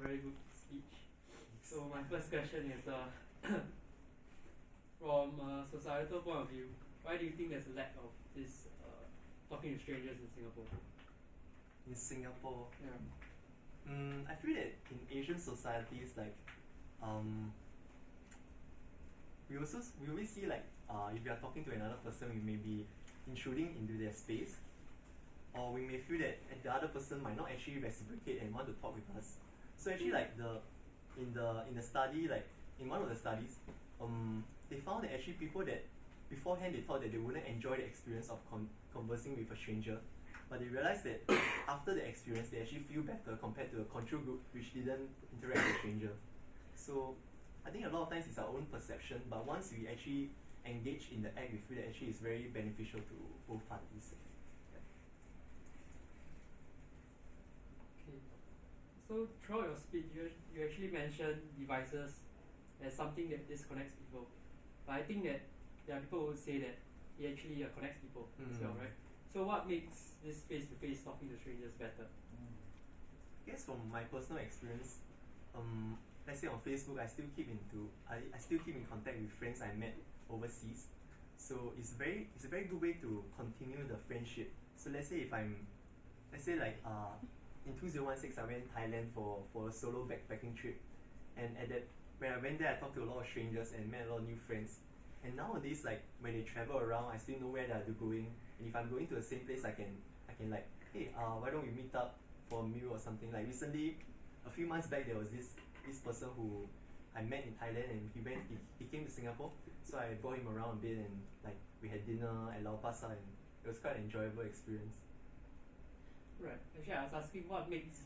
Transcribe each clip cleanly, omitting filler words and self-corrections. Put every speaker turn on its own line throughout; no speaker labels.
very good speech. So my first question is, from a societal point of view, why do you think there's a lack of this talking to strangers in Singapore?
In Singapore,
Yeah.
I feel that in Asian societies, like, we always see like if you are talking to another person, we may be intruding into their space, or we may feel that the other person might not actually reciprocate and want to talk with us. So actually, like in the study, like in one of the studies, they found that actually people that beforehand they thought that they wouldn't enjoy the experience of conversing with a stranger, but they realized that after the experience they actually feel better compared to a control group which didn't interact with a stranger. So I think a lot of times it's our own perception, but once we actually engage in the act, we feel that actually it's very beneficial to both parties.
Okay. So throughout your speech, you actually mentioned devices as something that disconnects people. But I think that there are people who would say that it actually connects people as well, right? So what makes this face-to-face talking to strangers better?
I guess from my personal experience, let's say on Facebook, I still keep in contact with friends I met overseas. So it's a very good way to continue the friendship. So let's say like in 2016 I went Thailand for a solo backpacking trip, and when I went there I talked to a lot of strangers and met a lot of new friends. And nowadays, like when they travel around, I still know where they're going, and if I'm going to the same place, I can like, hey, why don't we meet up for a meal or something. Like recently, a few months back, there was this person who I met in Thailand, and he came to Singapore, so I brought him around a bit, and like we had dinner at Lau Pa Sat, and it was quite an enjoyable experience.
Right. Actually, I was asking what makes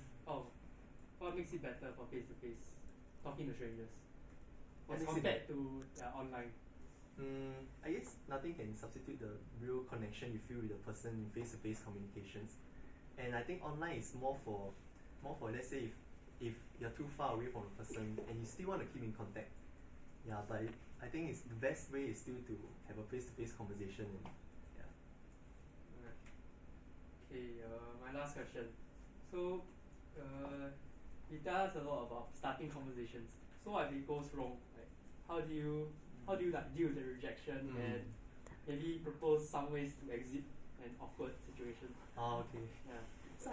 it better for face-to-face talking to strangers as compared to online.
I guess nothing can substitute the real connection you feel with the person in face-to-face communications, and I think online is more for let's say if you're too far away from a person and you still want to keep in contact. Yeah, but I think it's the best way is still to have a face-to-face conversation. And, yeah.
Right. Okay. My last question. So, you tell us a lot about starting conversations. So what if it goes wrong? Like, how do you like deal with the rejection and maybe propose some ways to exit an awkward situation?
Okay.
Yeah.
So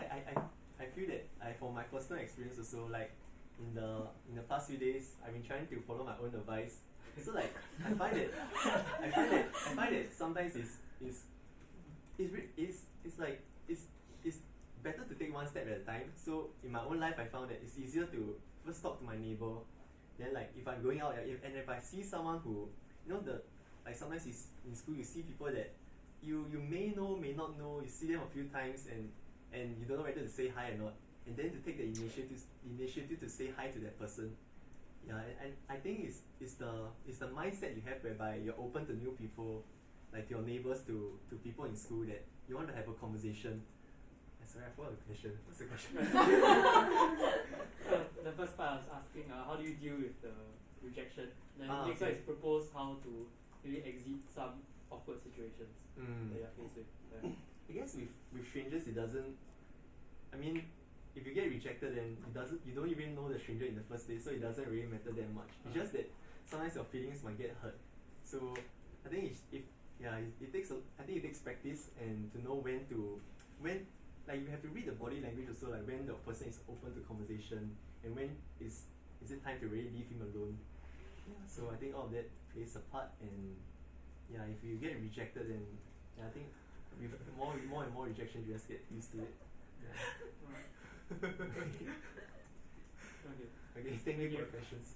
I feel that from my personal experience also, like in the past few days I've been trying to follow my own advice. So like I find that sometimes it's better to take one step at a time. So in my own life I found that it's easier to first talk to my neighbor. Then like if I'm going out, if I see someone who, like sometimes in school you see people that you may know, may not know, you see them a few times and you don't know whether to say hi or not, and then to take the initiative to say hi to that person. Yeah, and I think it's the mindset you have whereby you're open to new people, like your neighbors, to people in school, that you want to have a conversation. Sorry, I forgot the question. What's the question?
The first part I was asking, how do you deal with the rejection? Then next
okay.
one is propose how to maybe exit some awkward situations that you're faced with. Yeah.
I guess with strangers it doesn't. I mean, if you get rejected, then you don't even know the stranger in the first place, so it doesn't really matter that much. It's just that sometimes your feelings might get hurt. So I think it takes practice, and to know when like you have to read the body language also, like when the person is open to conversation and when is it time to really leave him alone. Yeah, so I think all of that plays a part, and yeah, if you get rejected, then I think with more and more rejection you just get used to it. Yeah.
Okay.
Okay, thank you for the questions.